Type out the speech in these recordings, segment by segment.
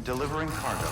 Delivering cargo.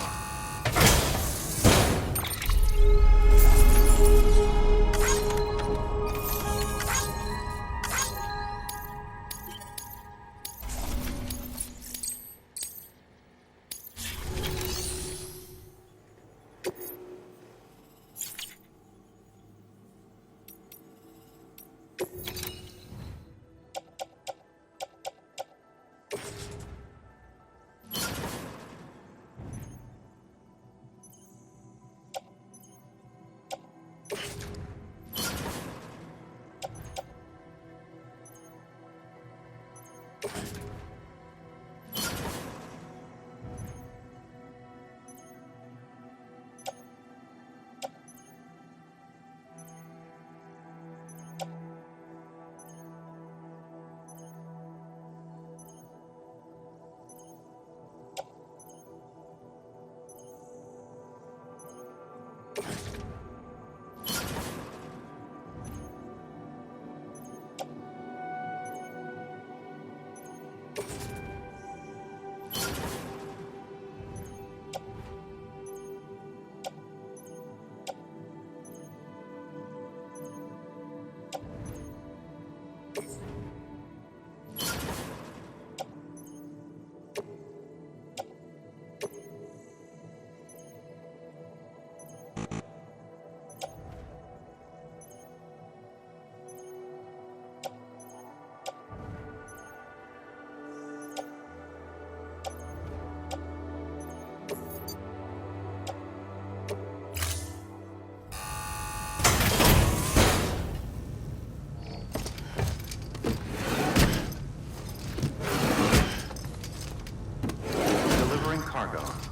Cargo.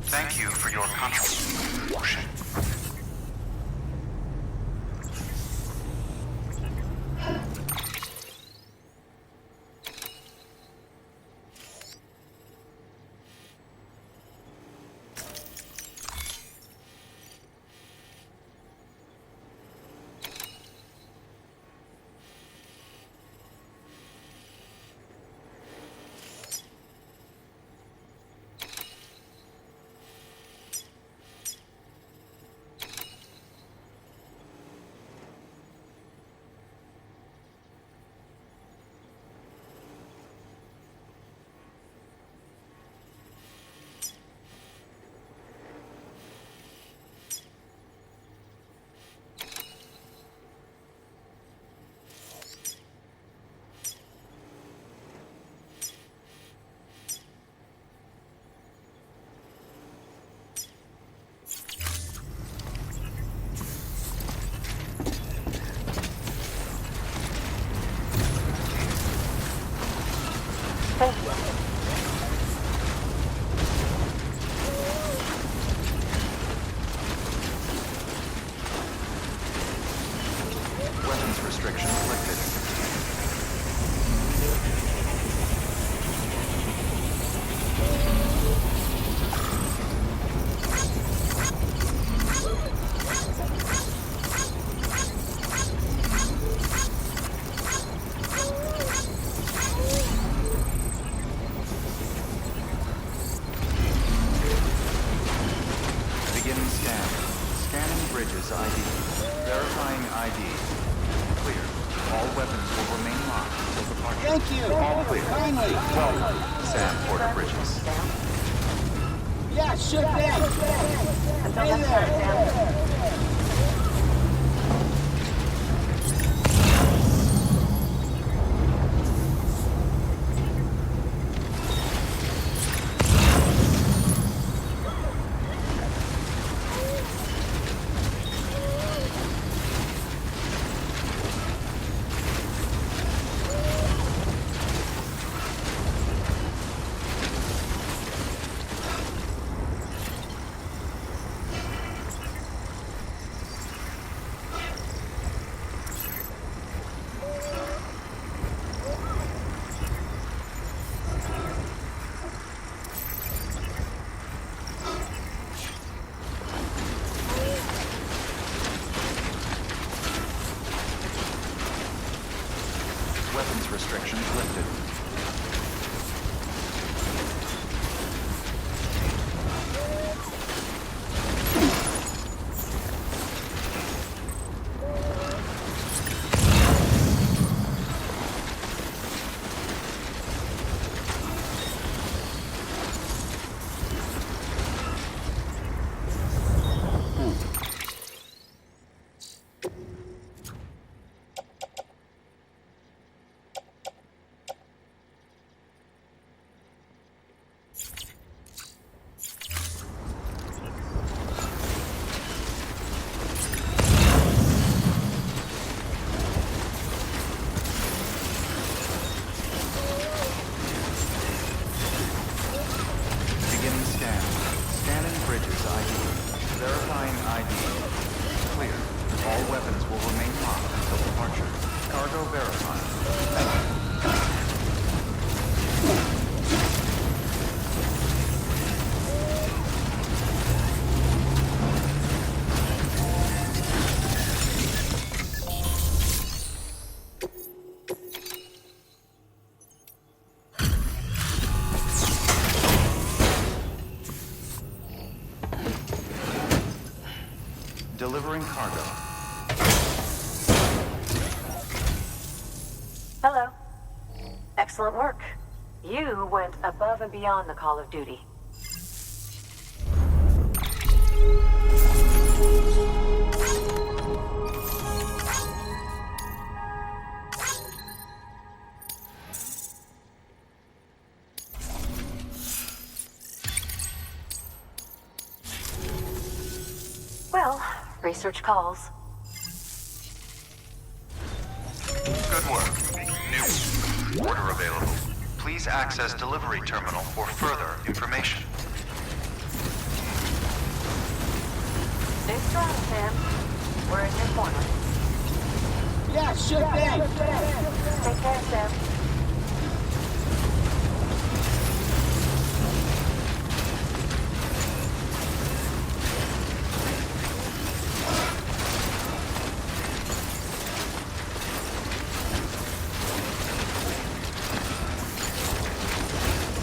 Thank you for your contribution. Sam Porter Bridges. Yeah, sure thing. Hey there. Weapons restrictions lifted. Beginning scan. Scanning bridges ID. Verifying ID. Clear. All weapons will remain locked until departure. Cargo verified. Thank you. Delivering cargo. Hello. Excellent work. You went above and beyond the call of duty. Well, research calls. Good work. New order available. Please access delivery terminal for further information. Stay strong, Sam. We're in your corner. Yeah, sure thing. Take care, Sam.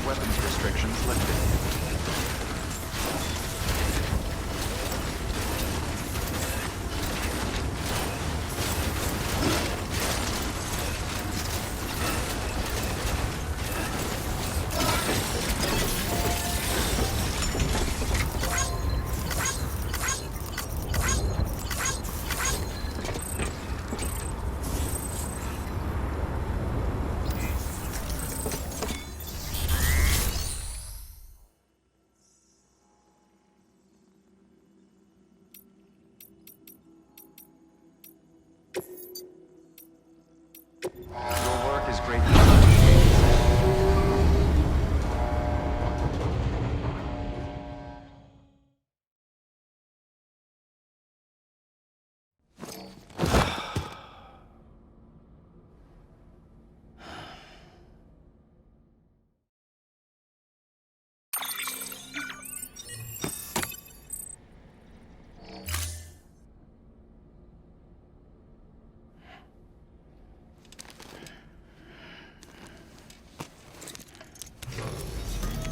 Weapons restrictions lifted. Your work is greatly appreciated.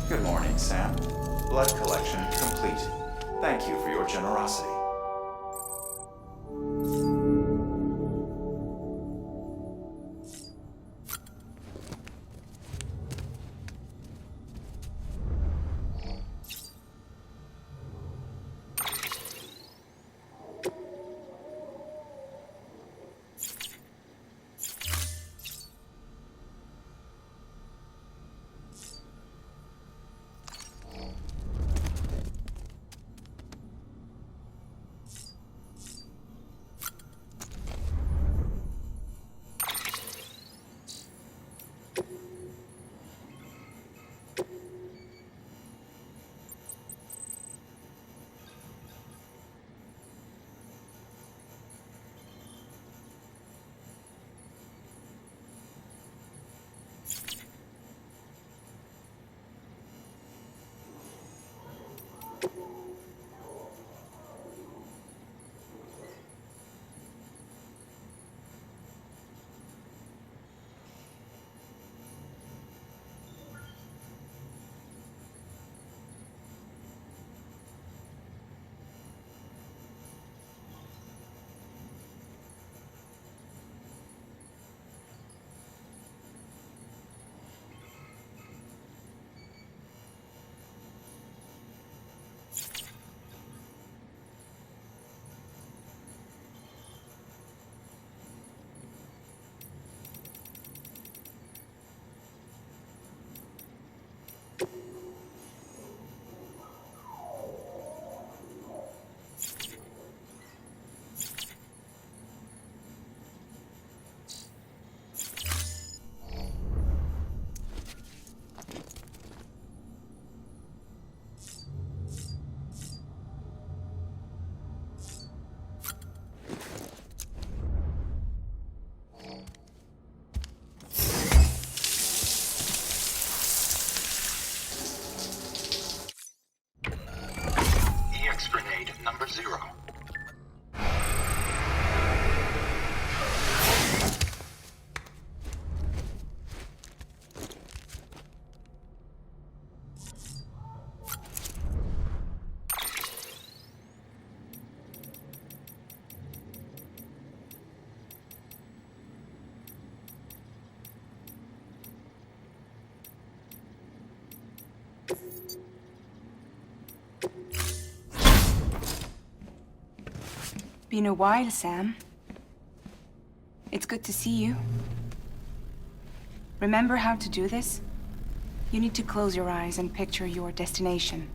Good morning, Sam. Blood collection complete. Thank you for your generosity. 0. Been a while, Sam. It's good to see you. Remember how to do this? You need to close your eyes and picture your destination.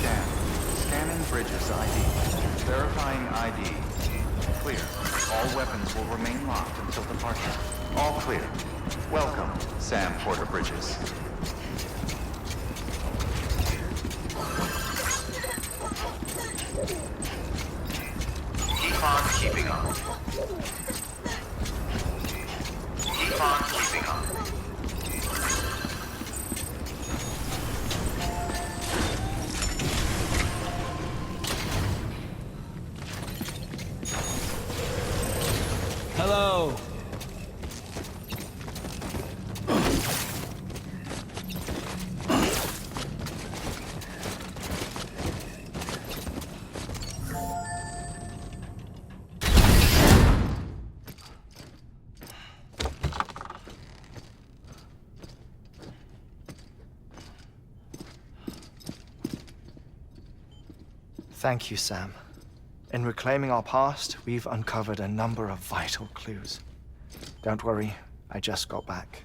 scan. Scanning bridges ID. Verifying ID. Clear. All weapons will remain locked until departure. All clear. Welcome, Sam Porter Bridges. Keep on keeping up. Keep on keeping up. Hello. Thank you, Sam. In reclaiming our past, we've uncovered a number of vital clues. Don't worry, I just got back.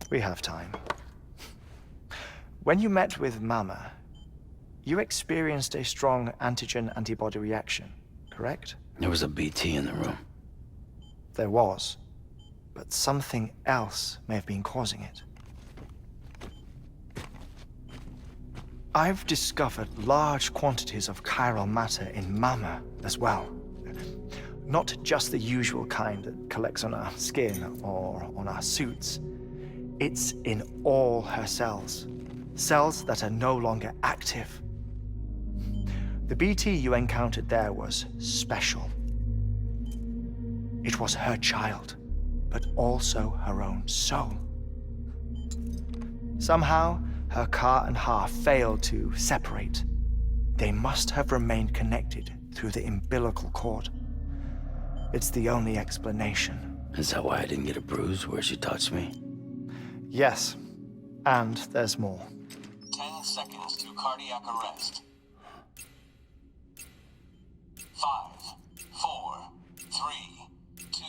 We have time. When you met with Mama, you experienced a strong antigen-antibody reaction, correct? There was a BT in the room. There was, but something else may have been causing it. I've discovered large quantities of chiral matter in Mama as well. Not just the usual kind that collects on our skin or on our suits. It's in all her cells. Cells that are no longer active. The BT you encountered there was special. It was her child, but also her own soul. Somehow, her car and half failed to separate. They must have remained connected through the umbilical cord. It's the only explanation. Is that why I didn't get a bruise where she touched me? Yes, and there's more. 10 seconds to cardiac arrest. 5, 4, 3, 2,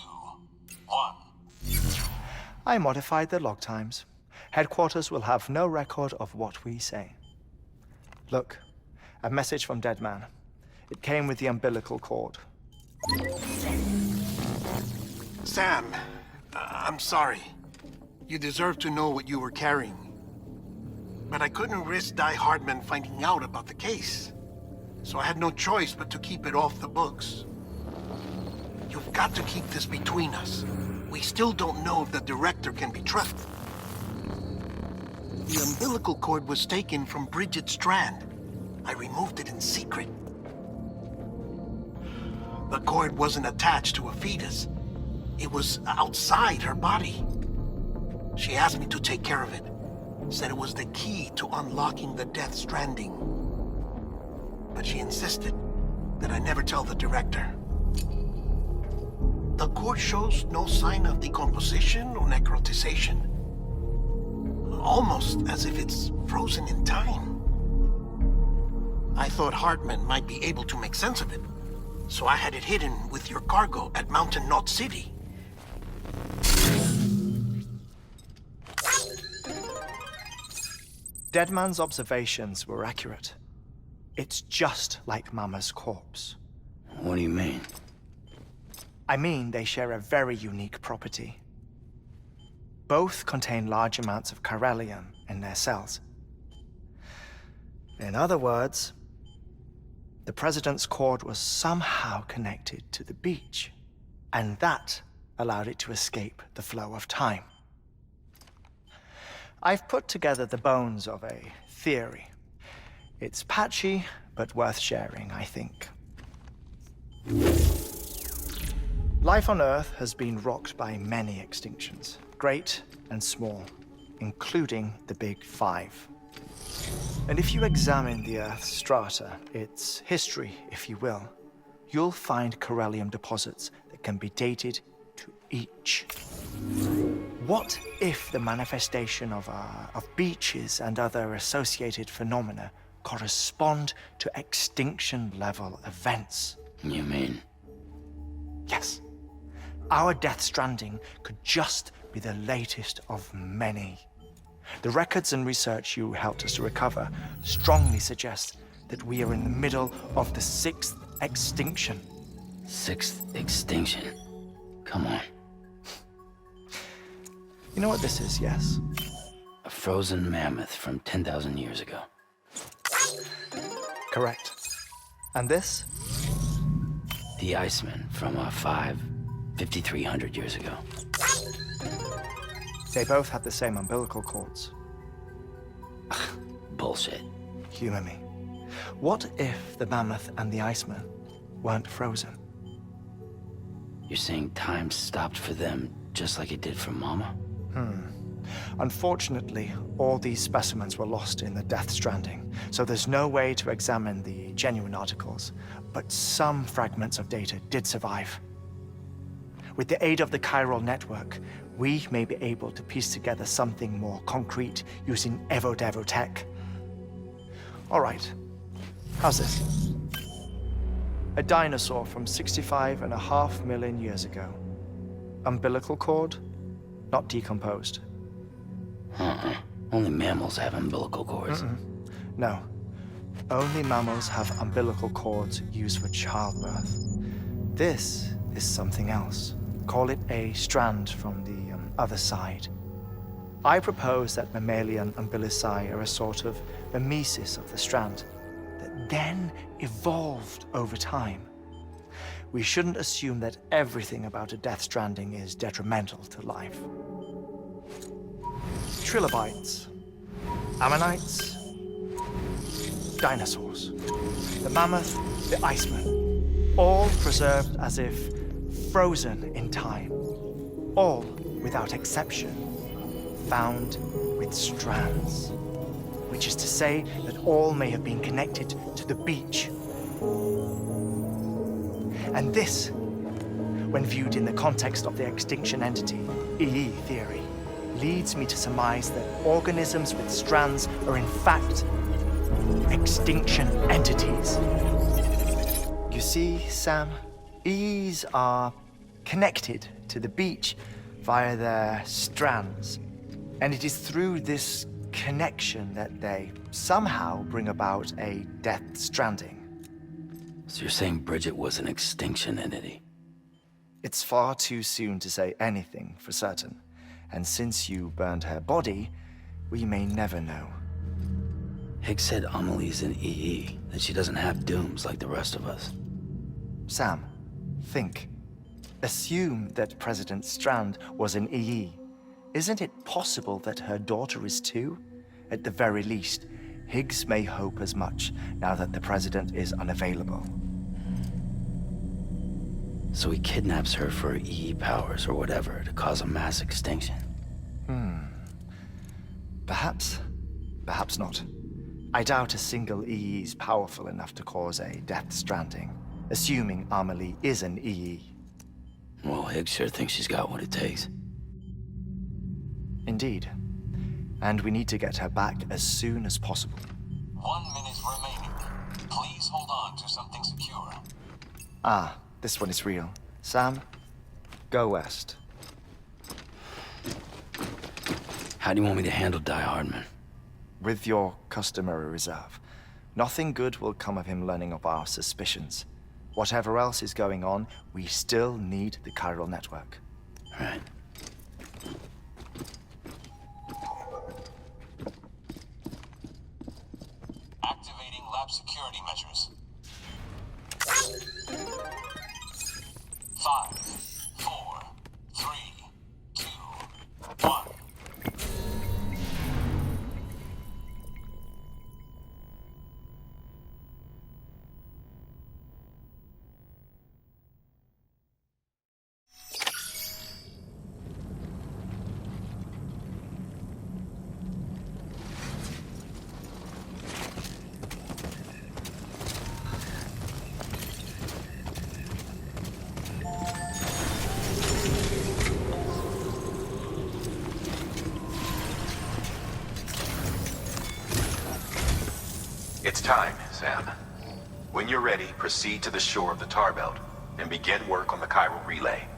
1. I modified the log times. Headquarters will have no record of what we say. Look, a message from Deadman. It came with the umbilical cord. Sam, I'm sorry. You deserve to know what you were carrying. But I couldn't risk Die Hardman finding out about the case. So I had no choice but to keep it off the books. You've got to keep this between us. We still don't know if the director can be trusted. The umbilical cord was taken from Bridget Strand. I removed it in secret. The cord wasn't attached to a fetus. It was outside her body. She asked me to take care of it. Said it was the key to unlocking the Death Stranding. But she insisted that I never tell the director. The cord shows no sign of decomposition or necrotization. Almost as if it's frozen in time. I thought Hartman might be able to make sense of it, so I had it hidden with your cargo at Mountain Knot City. Deadman's observations were accurate. It's just like Mama's corpse. What do you mean? I mean, they share a very unique property. Both contain large amounts of chiralium in their cells. In other words, the President's cord was somehow connected to the beach, and that allowed it to escape the flow of time. I've put together the bones of a theory. It's patchy, but worth sharing, I think. Life on Earth has been rocked by many extinctions, great and small, including the Big Five. And if you examine the Earth's strata, its history, if you will, you'll find chiralium deposits that can be dated to each. What if the manifestation of beaches and other associated phenomena correspond to extinction-level events? You mean? Yes. Our Death Stranding could just be the latest of many. The records and research you helped us to recover strongly suggest that we are in the middle of the 6th extinction. 6th extinction. Come on. You know what this is, yes? A frozen mammoth from 10,000 years ago. Correct. And this? The Iceman from 5,300 years ago. They both had the same umbilical cords. Bullshit. Humor me. What if the mammoth and the Iceman weren't frozen? You're saying time stopped for them just like it did for Mama? Unfortunately, all these specimens were lost in the Death Stranding, so there's no way to examine the genuine articles, but some fragments of data did survive. With the aid of the chiral network, we may be able to piece together something more concrete using Evo-Devo tech. All right, how's this? A dinosaur from 65.5 million years ago. Umbilical cord, not decomposed. Only mammals have umbilical cords. No, only mammals have umbilical cords used for childbirth. This is something else. Call it a strand from the other side. I propose that mammalian umbilici are a sort of mimesis of the strand that then evolved over time. We shouldn't assume that everything about a Death Stranding is detrimental to life. Trilobites, ammonites, dinosaurs, the mammoth, the Iceman, all preserved as if frozen in time, all without exception, found with strands, which is to say that all may have been connected to the beach. And this, when viewed in the context of the extinction entity, EE theory, leads me to surmise that organisms with strands are in fact extinction entities. You see, Sam, EEs are connected to the beach via their strands, and it is through this connection that they somehow bring about a Death Stranding. So you're saying Bridget was an extinction entity? It's far too soon to say anything for certain. And since you burned her body, we may never know. Higgs said Amelie's an EE, that she doesn't have dooms like the rest of us. Sam, think. Assume that President Strand was an EE. Isn't it possible that her daughter is too? At the very least, Higgs may hope as much now that the President is unavailable. So he kidnaps her for EE powers or whatever to cause a mass extinction. Perhaps. Perhaps not. I doubt a single EE is powerful enough to cause a Death Stranding, assuming Amelie is an EE. Well, Higgs sure thinks she's got what it takes. Indeed. And we need to get her back as soon as possible. 1 minute remaining. Please hold on to something secure. Ah, this one is real. Sam, go west. How do you want me to handle Die Hardman? With your customary reserve. Nothing good will come of him learning of our suspicions. Whatever else is going on, we still need the chiral network. Right. Activating lab security measures. 5, 4, 3, 2, 1. It's time, Sam. When you're ready, proceed to the shore of the tar belt and begin work on the chiral relay.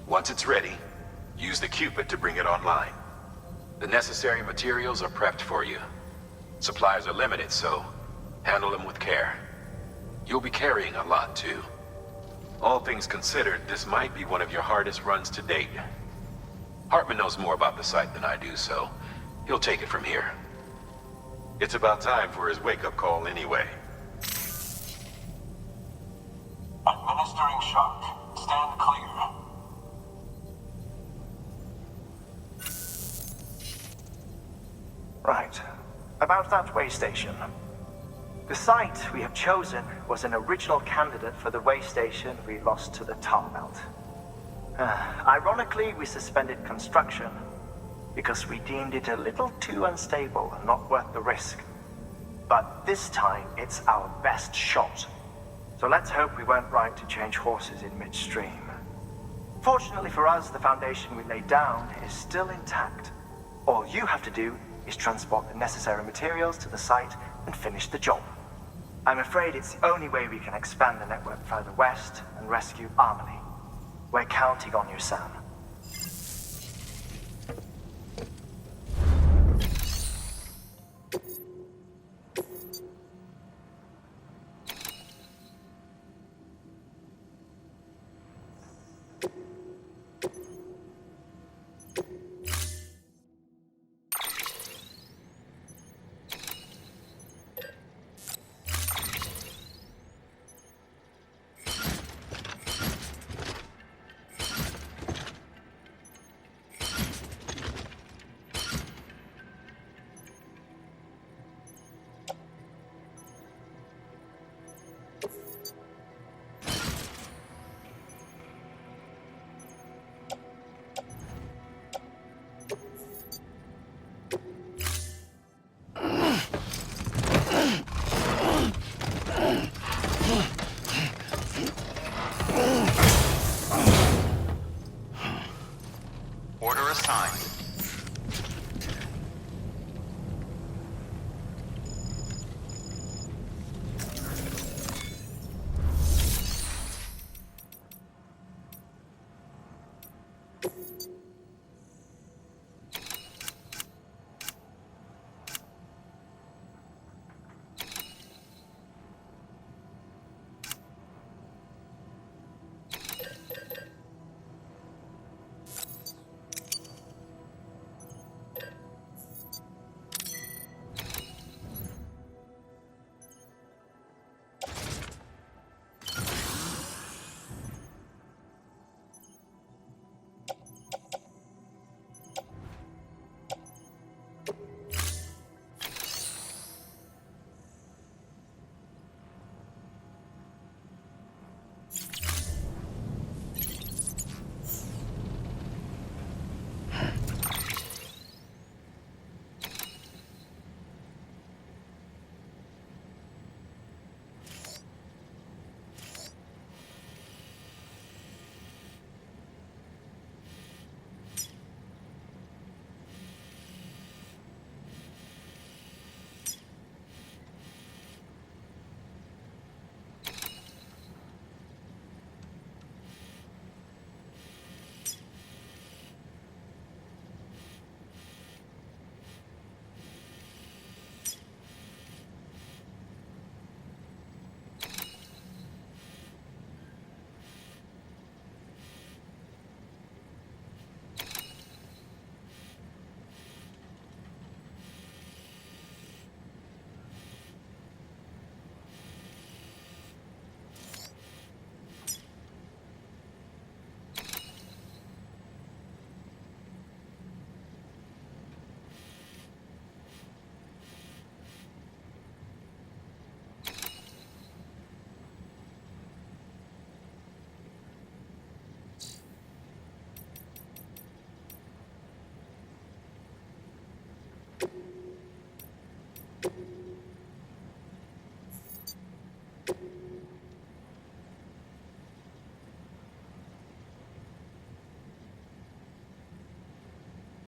Once it's ready, use the Cupid to bring it online. The necessary materials are prepped for you. Supplies are limited, so Handle them with care. You'll be carrying a lot, too. All things considered, this might be one of your hardest runs to date. Hartman knows more about the site than I do, so he'll take it from here. It's about time for his wake-up call anyway. Administering shock. Stand clear. Right. About that way station. The site we have chosen was an original candidate for the way station we lost to the tar belt. Ironically, we suspended construction because we deemed it a little too unstable and not worth the risk. But this time, it's our best shot. So let's hope we weren't right to change horses in midstream. Fortunately for us, the foundation we laid down is still intact. All you have to do is transport the necessary materials to the site and finish the job. I'm afraid it's the only way we can expand the network further west and rescue Harmony. We're counting on you, Sam.